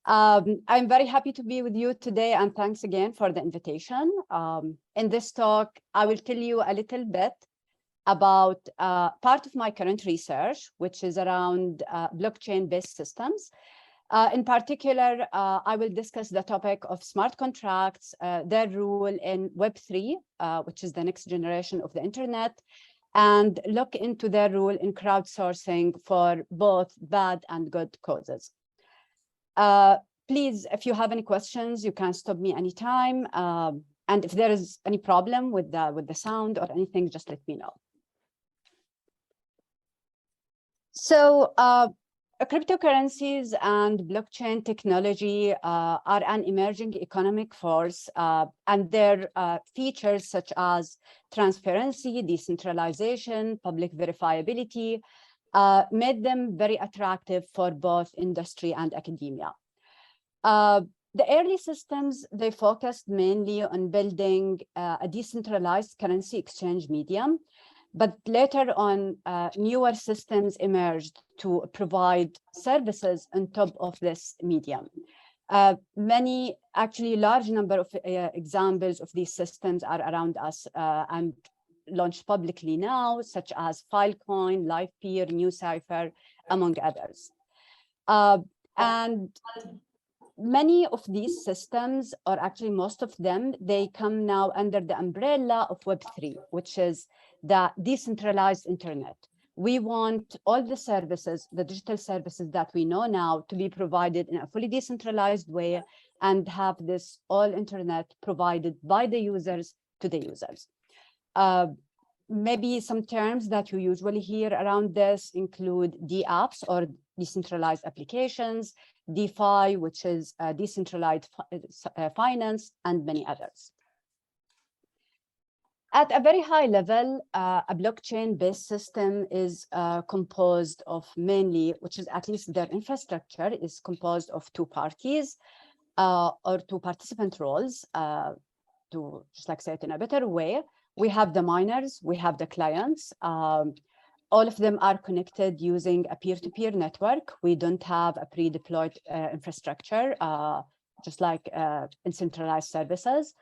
I'm very happy to be with you today, and thanks again for the invitation. In this talk, I will tell you a little bit about part of my current research, which is around blockchain-based systems. In particular, I will discuss the topic of smart contracts, their role in Web3, which is the next generation of the internet, and look into their role in crowdsourcing for both bad and good causes. Please, if you have any questions, you can stop me anytime. And if there is any problem with the sound or anything, just let me know. So cryptocurrencies and blockchain technology are an emerging economic force, and their features such as transparency, decentralization, public verifiability, made them very attractive for both industry and academia. The early systems, they focused mainly on building a decentralized currency exchange medium, but later on, newer systems emerged to provide services on top of this medium. Many, actually large number of examples of these systems are around us and launched publicly now, such as Filecoin, LivePeer, NewCipher, among others. And many of these systems, or actually most of them, they come now under the umbrella of Web3, which is the decentralized internet. We want all the services, the digital services that we know now, to be provided in a fully decentralized way and have this all internet provided by the users to the users. Maybe some terms that you usually hear around this include DApps, or decentralized applications, DeFi, which is decentralized finance, and many others. At a very high level, a blockchain-based system is composed of mainly, which is at least their infrastructure, is composed of two parties or two participant roles. To just like say it in a better way, we have the miners, we have the clients. All of them are connected using a peer-to-peer network. We don't have a pre-deployed infrastructure, just like in centralized services.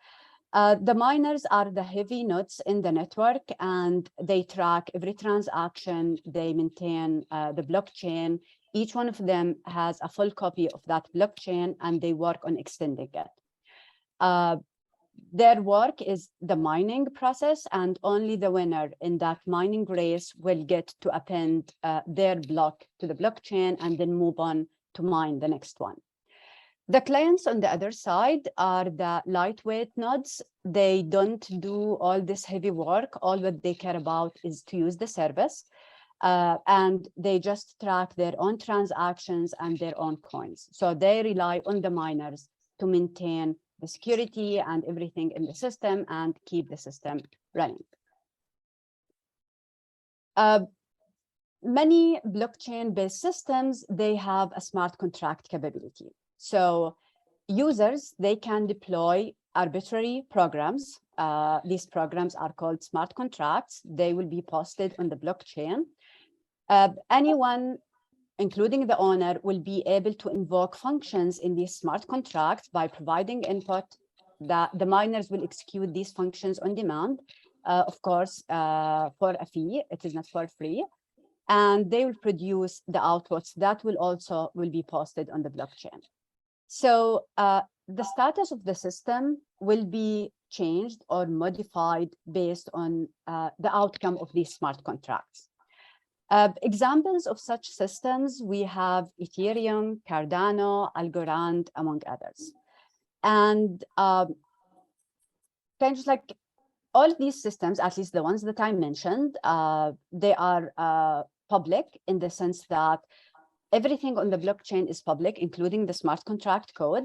The miners are the heavy nodes in the network, and they track every transaction. They maintain the blockchain. Each one of them has a full copy of that blockchain, and they work on extending it. Their work is the mining process, and only the winner in that mining race will get to append their block to the blockchain and then move on to mine the next one. The clients on the other side are the lightweight nodes. They don't do all this heavy work. All what they care about is to use the service, and they just track their own transactions and their own coins. So they rely on the miners to maintain the security and everything in the system and keep the system running. Many blockchain-based systems, they have a smart contract capability. So users, they can deploy arbitrary programs. These programs are called smart contracts. They will be posted on the blockchain. Anyone, including the owner, will be able to invoke functions in these smart contracts by providing input. The miners will execute these functions on demand, of course, for a fee. It is not for free. And they will produce the outputs that will be posted on the blockchain. So the status of the system will be changed or modified based on the outcome of these smart contracts. Examples of such systems, we have Ethereum, Cardano, Algorand, among others. And just like all these systems, at least the ones that I mentioned, they are public in the sense that everything on the blockchain is public, including the smart contract code.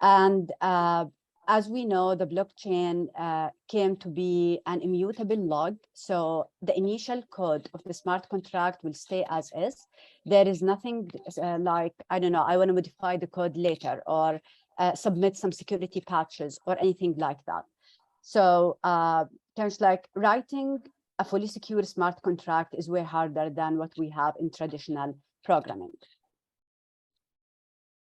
And as we know, the blockchain came to be an immutable log. So the initial code of the smart contract will stay as is. There is nothing like, I don't know, I want to modify the code later or submit some security patches or anything like that. So terms like writing a fully secure smart contract is way harder than what we have in traditional programming.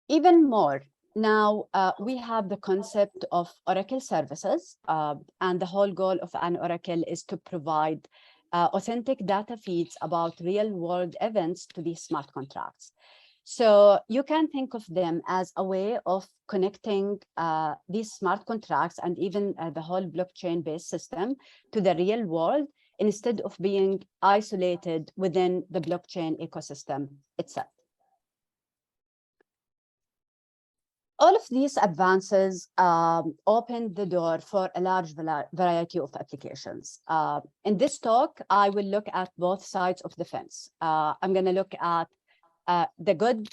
Even more, now we have the concept of Oracle services, and the whole goal of an Oracle is to provide authentic data feeds about real-world events to these smart contracts. So you can think of them as a way of connecting these smart contracts and even the whole blockchain-based system to the real world instead of being isolated within the blockchain ecosystem itself. All of these advances opened the door for a large variety of applications. In this talk, I will look at both sides of the fence. I'm going to look at the good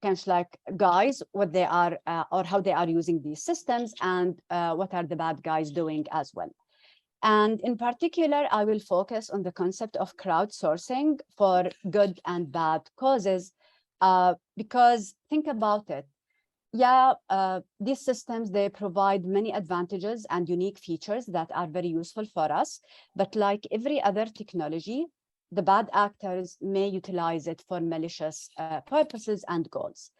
kind of like guys, what they are or how they are using these systems, and what are the bad guys doing as well. And in particular, I will focus on the concept of crowdsourcing for good and bad causes, because think about it. Yeah, these systems, they provide many advantages and unique features that are very useful for us. But like every other technology, the bad actors may utilize it for malicious purposes and goals.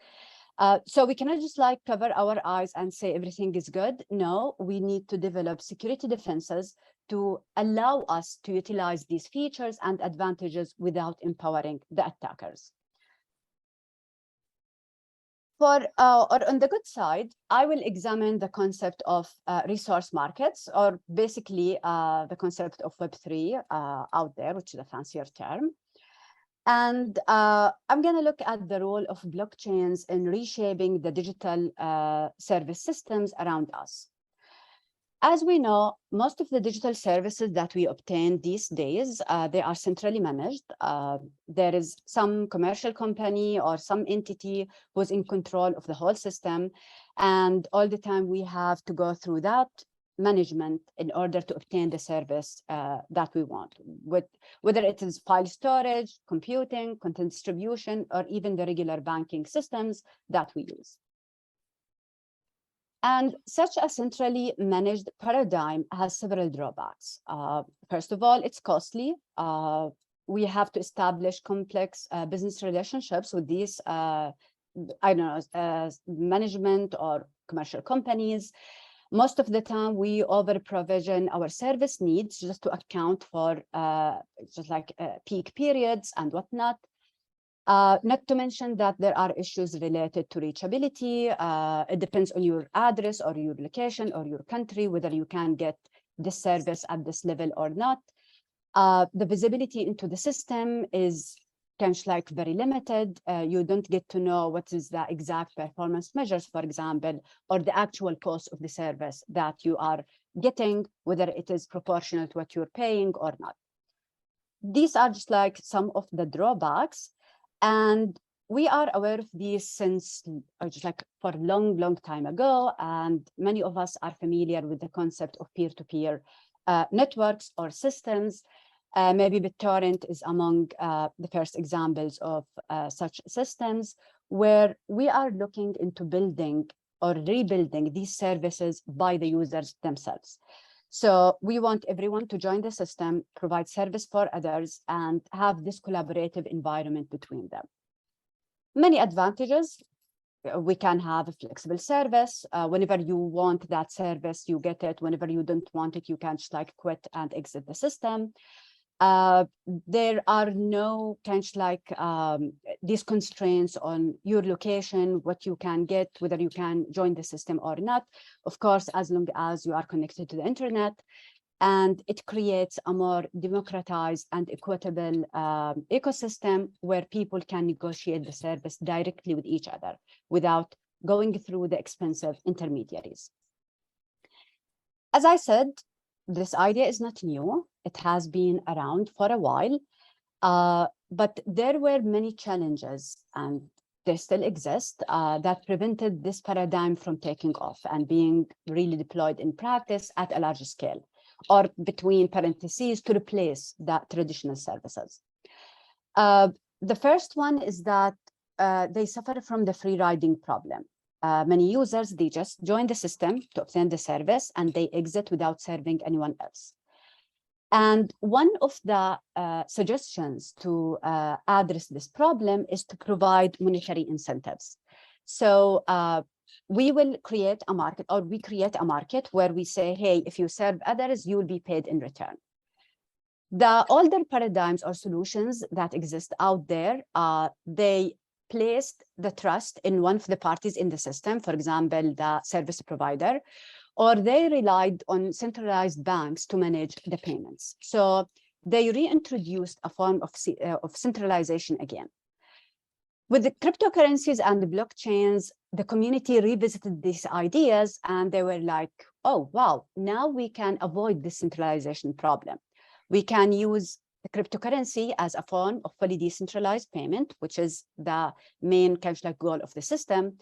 So we cannot just like cover our eyes and say everything is good. No, we need to develop security defenses to allow us to utilize these features and advantages without empowering the attackers. Or on the good side, I will examine the concept of resource markets, or basically the concept of Web3 out there, which is a fancier term. And I'm going to look at the role of blockchains in reshaping the digital service systems around us. As we know, most of the digital services that we obtain these days, they are centrally managed. There is some commercial company or some entity who's in control of the whole system. And all the time we have to go through that management in order to obtain the service that we want, whether it is file storage, computing, content distribution, or even the regular banking systems that we use. And such a centrally managed paradigm has several drawbacks. First of all, it's costly. We have to establish complex business relationships with these, management or commercial companies. Most of the time, we over-provision our service needs just to account for peak periods and whatnot. Not to mention that there are issues related to reachability. It depends on your address or your location or your country, whether you can get this service at this level or not. The visibility into the system is kind of like very limited. You don't get to know what is the exact performance measures, for example, or the actual cost of the service that you are getting, whether it is proportional to what you're paying or not. These are just like some of the drawbacks. And we are aware of these since just like for a long, long time ago. And many of us are familiar with the concept of peer-to-peer networks or systems. Maybe BitTorrent is among the first examples of such systems, where we are looking into building or rebuilding these services by the users themselves. So we want everyone to join the system, provide service for others, and have this collaborative environment between them. Many advantages. We can have a flexible service. Whenever you want that service, you get it. Whenever you don't want it, you can just like quit and exit the system. There are no kind of like these constraints on your location, what you can get, whether you can join the system or not. Of course, as long as you are connected to the internet, and it creates a more democratized and equitable ecosystem where people can negotiate the service directly with each other without going through the expensive intermediaries. As I said, this idea is not new. It has been around for a while, but there were many challenges, and they still exist, that prevented this paradigm from taking off and being really deployed in practice at a larger scale, or between parentheses, to replace that traditional services. The first one is that they suffer from the free riding problem. Many users, they just join the system to obtain the service and they exit without serving anyone else. And one of the suggestions to address this problem is to provide monetary incentives. So we will create a market, or we create a market where we say, hey, if you serve others, you will be paid in return. The older paradigms or solutions that exist out there, they placed the trust in one of the parties in the system, for example, the service provider, or they relied on centralized banks to manage the payments. So they reintroduced a form of centralization again. With the cryptocurrencies and the blockchains, the community revisited these ideas and they were like, oh, wow, now we can avoid this centralization problem. We can use the cryptocurrency as a form of fully decentralized payment, which is the main kind of like goal of the system.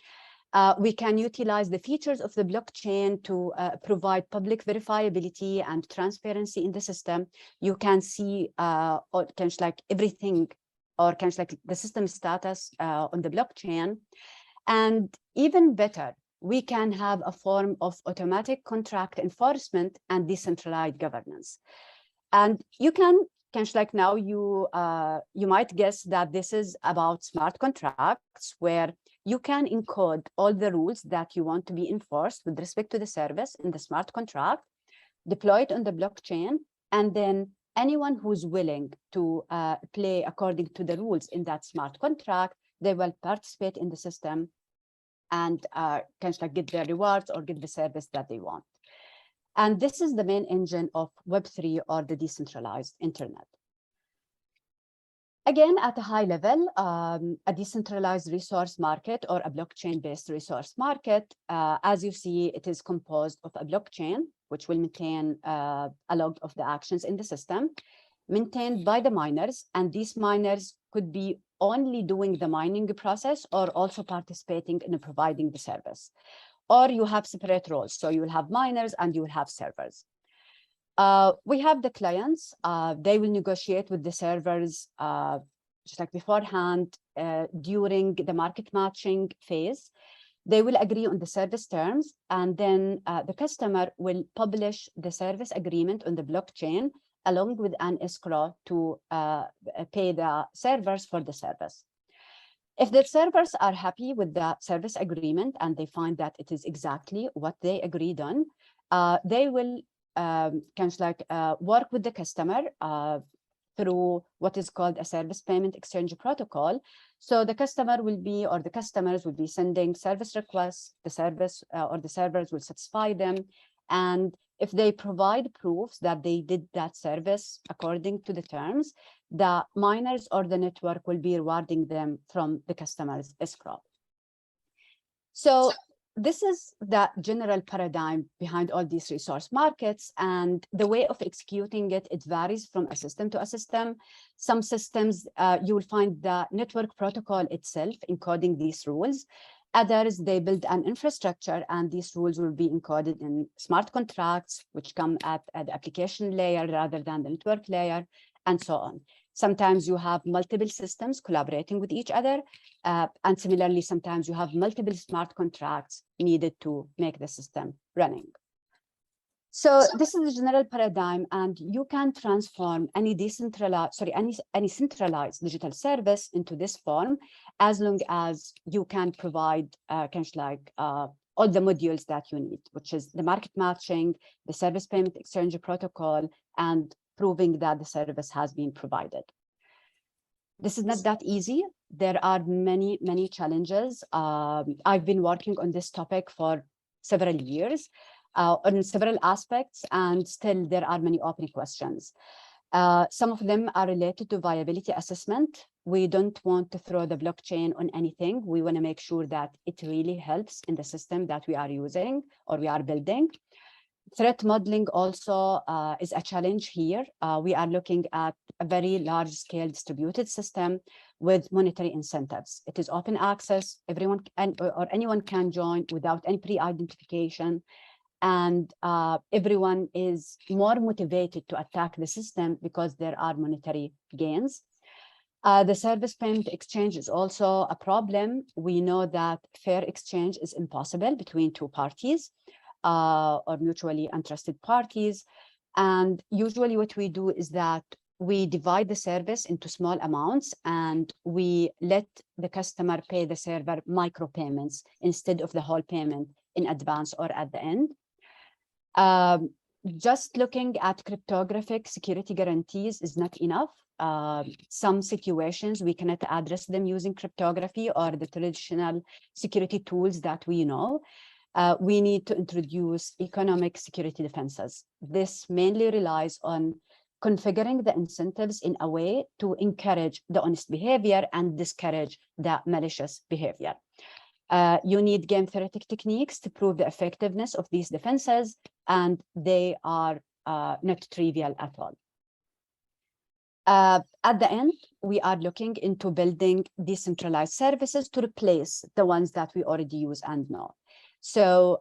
We can utilize the features of the blockchain to provide public verifiability and transparency in the system. You can see kind of like everything, or kind of like the system status on the blockchain. And even better, we can have a form of automatic contract enforcement and decentralized governance. And you can kind of like now you might guess that this is about smart contracts, where you can encode all the rules that you want to be enforced with respect to the service in the smart contract, deploy it on the blockchain, and then anyone who's willing to play according to the rules in that smart contract, they will participate in the system and kind of like get their rewards or get the service that they want. And this is the main engine of Web3, or the decentralized internet. Again, at a high level, a decentralized resource market, or a blockchain-based resource market, as you see, it is composed of a blockchain, which will maintain a log of the actions in the system, maintained by the miners. And these miners could be only doing the mining process or also participating in providing the service. Or you have separate roles. So you will have miners and you will have servers. We have the clients. They will negotiate with the servers just like beforehand during the market matching phase. They will agree on the service terms, and then the customer will publish the service agreement on the blockchain along with an escrow to pay the servers for the service. If the servers are happy with the service agreement and they find that it is exactly what they agreed on, they will kind of like work with the customer through what is called a service payment exchange protocol. So the customer will be, or the customers will be sending service requests, the service or the servers will satisfy them. And if they provide proofs that they did that service according to the terms, the miners or the network will be rewarding them from the customer's escrow. So this is the general paradigm behind all these resource markets, and the way of executing it, it varies from a system to a system. Some systems, you will find the network protocol itself encoding these rules. Others, they build an infrastructure, and these rules will be encoded in smart contracts, which come at the application layer rather than the network layer, and so on. Sometimes you have multiple systems collaborating with each other. And similarly, sometimes you have multiple smart contracts needed to make the system running. So this is the general paradigm, and you can transform any decentralized, any centralized digital service into this form, as long as you can provide kind of like all the modules that you need, which is the market matching, the service payment exchange protocol, and proving that the service has been provided. This is not that easy. There are many, many challenges. I've been working on this topic for several years on several aspects, and still there are many open questions. Some of them are related to viability assessment. We don't want to throw the blockchain on anything. We want to make sure that it really helps in the system that we are using or we are building. Threat modeling also is a challenge here. We are looking at a very large-scale distributed system with monetary incentives. It is open access. Everyone can, or anyone can join without any pre-identification. And everyone is more motivated to attack the system because there are monetary gains. The service payment exchange is also a problem. We know that fair exchange is impossible between two parties. Or mutually untrusted parties. And usually what we do is that we divide the service into small amounts, and we let the customer pay the server micropayments instead of the whole payment in advance or at the end. Just looking at cryptographic security guarantees is not enough. Some situations we cannot address them using cryptography or the traditional security tools that we know. We need to introduce economic security defenses. This mainly relies on configuring the incentives in a way to encourage the honest behavior and discourage the malicious behavior. You need game theoretic techniques to prove the effectiveness of these defenses, and they are not trivial at all. At the end, we are looking into building decentralized services to replace the ones that we already use and know. So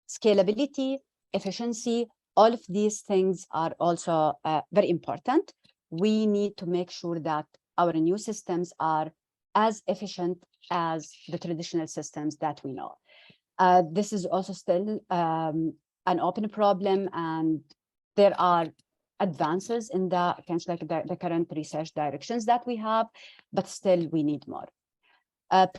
scalability, efficiency, all of these things are also very important. We need to make sure that our new systems are as efficient as the traditional systems that we know. This is also still an open problem, and there are advances in the kind of like the current research directions that we have, but still we need more.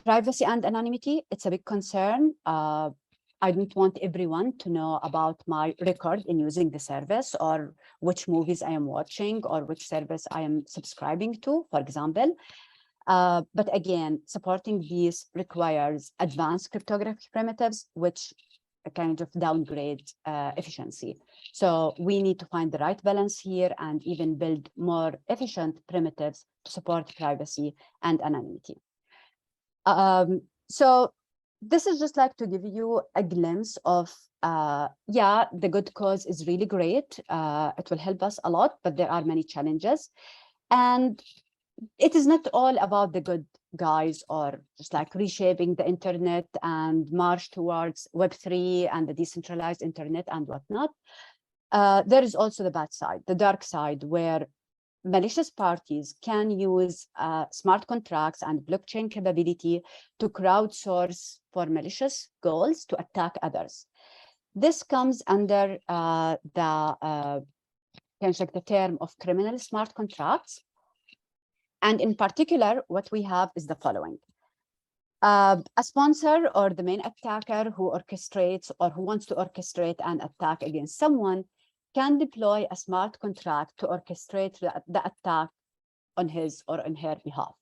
Privacy and anonymity, it's a big concern. I don't want everyone to know about my record in using the service, or which movies I am watching, or which service I am subscribing to, for example. But again, supporting these requires advanced cryptographic primitives, which kind of downgrade efficiency. So we need to find the right balance here and even build more efficient primitives to support privacy and anonymity. So this is just like to give you a glimpse of, yeah, the good cause is really great. It will help us a lot, but there are many challenges. And it is not all about the good guys or just like reshaping the internet and march towards Web3 and the decentralized internet and whatnot. There is also the bad side, the dark side, where malicious parties can use smart contracts and blockchain capability to crowdsource for malicious goals to attack others. This comes under the term of criminal smart contracts. And in particular, what we have is the following. A sponsor or the main attacker who orchestrates or who wants to orchestrate an attack against someone can deploy a smart contract to orchestrate the attack on his or on her behalf.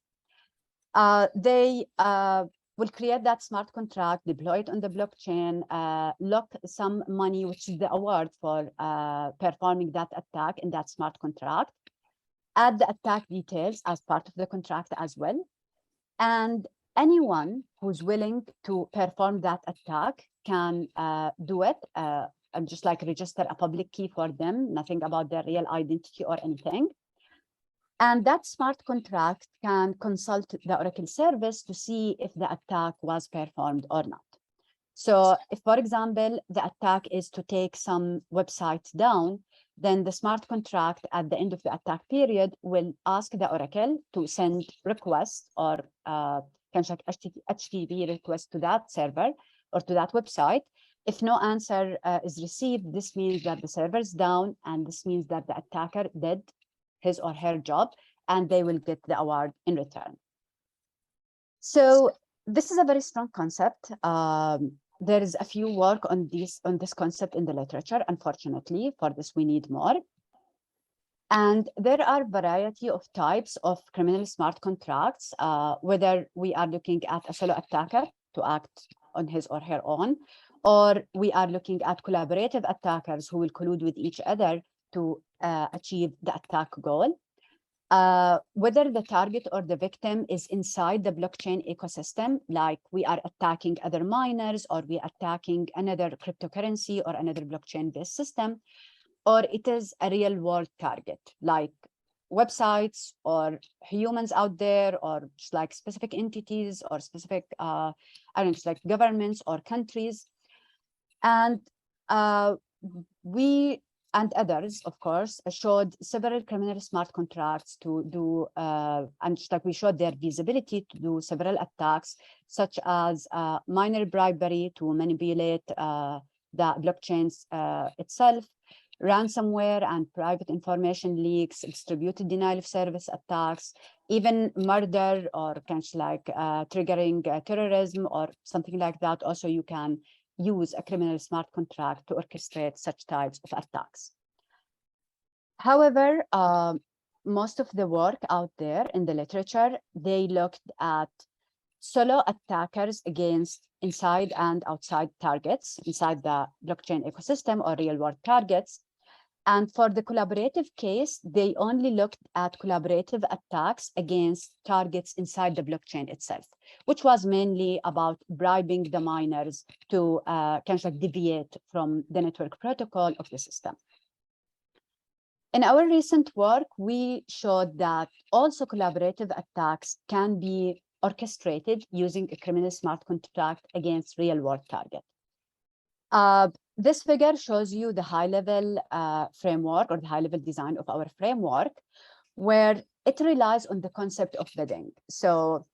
They will create that smart contract, deploy it on the blockchain, lock some money, which is the award for performing that attack in that smart contract, add the attack details as part of the contract as well. And anyone who's willing to perform that attack can do it and just like register a public key for them, nothing about their real identity or anything. And that smart contract can consult the Oracle service to see if the attack was performed or not. So if, for example, the attack is to take some websites down, then the smart contract at the end of the attack period will ask the Oracle to send requests or HTTP request to that server or to that website. If no answer is received, this means that the server is down, and this means that the attacker did his or her job, and they will get the award in return. So this is a very strong concept. There is a few work on this concept in the literature. Unfortunately, for this we need more. And there are a variety of types of criminal smart contracts, whether we are looking at a solo attacker to act on his or her own, or we are looking at collaborative attackers who will collude with each other to achieve the attack goal. Whether the target or the victim is inside the blockchain ecosystem, like we are attacking other miners, or we are attacking another cryptocurrency or another blockchain-based system, or it is a real-world target, like websites or humans out there, or just like specific entities or specific, I don't know, just like governments or countries. And we and others, of course, showed several criminal smart contracts to do, and just like we showed their feasibility to do several attacks, such as minor bribery to manipulate the blockchains itself, ransomware and private information leaks, distributed denial of service attacks, even murder or kind of like triggering terrorism or something like that. Also, you can use a criminal smart contract to orchestrate such types of attacks. However, most of the work out there in the literature, they looked at solo attackers against inside and outside targets, inside the blockchain ecosystem or real-world targets. And for the collaborative case, they only looked at collaborative attacks against targets inside the blockchain itself, which was mainly about bribing the miners to kind of like deviate from the network protocol of the system. In our recent work, we showed that also collaborative attacks can be orchestrated using a criminal smart contract against real-world target. This figure shows you the high-level framework or the high-level design of our framework, where it relies on the concept of bidding. So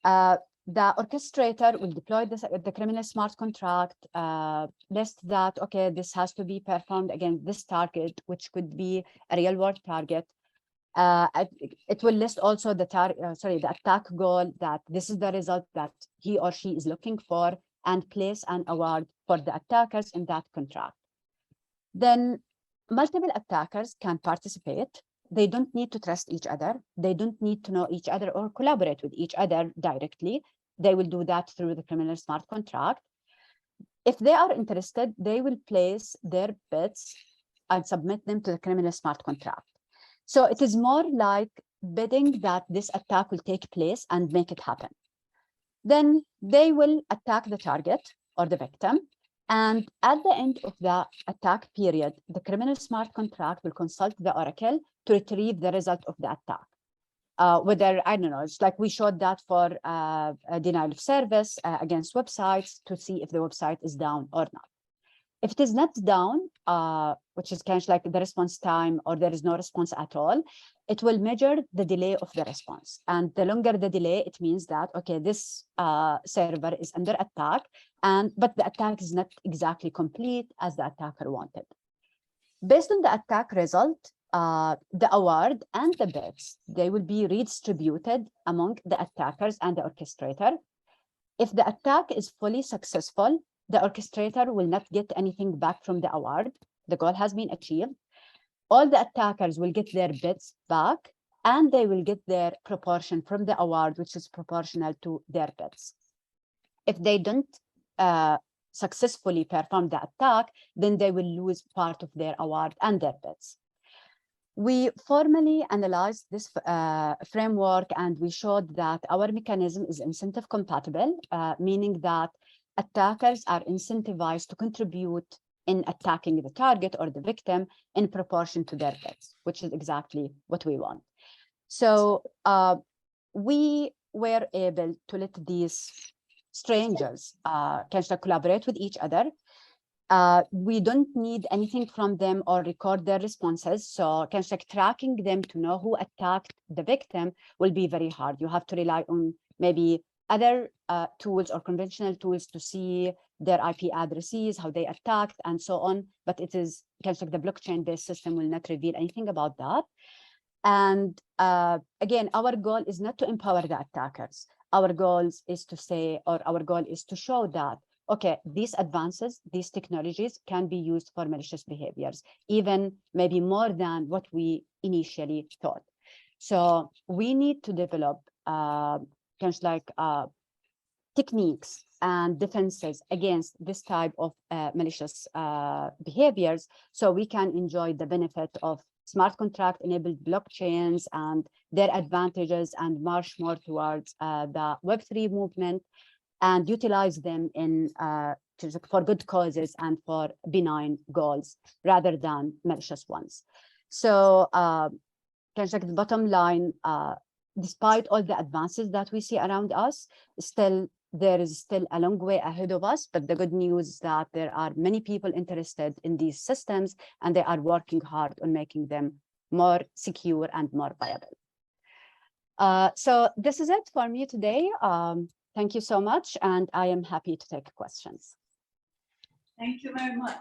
the orchestrator will deploy the criminal smart contract, list that, okay, this has to be performed against this target, which could be a real-world target. It will list also the attack goal, that this is the result that he or she is looking for, and place an award for the attackers in that contract. Then multiple attackers can participate. They don't need to trust each other. They don't need to know each other or collaborate with each other directly. They will do that through the criminal smart contract. If they are interested, they will place their bids and submit them to the criminal smart contract. So it is more like bidding that this attack will take place and make it happen. Then they will attack the target or the victim. And at the end of the attack period, the criminal smart contract will consult the oracle to retrieve the result of the attack. Whether, I don't know, it's like we showed that for a denial of service against websites to see if the website is down or not. If it is not down, which is kind of like the response time, or there is no response at all, it will measure the delay of the response. And the longer the delay, it means that, okay, this server is under attack, but the attack is not exactly complete as the attacker wanted. Based on the attack result, the award and the bids, they will be redistributed among the attackers and the orchestrator. If the attack is fully successful, the orchestrator will not get anything back from the award. The goal has been achieved. All the attackers will get their bids back, and they will get their proportion from the award, which is proportional to their bids. If they don't successfully perform the attack, then they will lose part of their award and their bids. We formally analyzed this framework, and we showed that our mechanism is incentive compatible, meaning that attackers are incentivized to contribute in attacking the target or the victim in proportion to their bids, which is exactly what we want. So we were able to let these strangers collaborate with each other. We don't need anything from them or record their responses. So tracking them to know who attacked the victim will be very hard. You have to rely on maybe other tools or conventional tools to see their IP addresses, how they attacked, and so on. But it is the blockchain-based system will not reveal anything about that. And again, our goal is not to empower the attackers. Our goal is to say, or our goal is to show that, okay, these advances, these technologies can be used for malicious behaviors, even maybe more than what we initially thought. So we need to develop techniques and defenses against this type of malicious behaviors, so we can enjoy the benefit of smart contract enabled blockchains and their advantages, and march more towards the Web3 movement, and utilize them in for good causes and for benign goals rather than malicious ones. So the bottom line, despite all the advances that we see around us, there is still a long way ahead of us. But the good news is that there are many people interested in these systems, and they are working hard on making them more secure and more viable. So this is it for me today. Thank you so much, and I am happy to take questions. Thank you very much.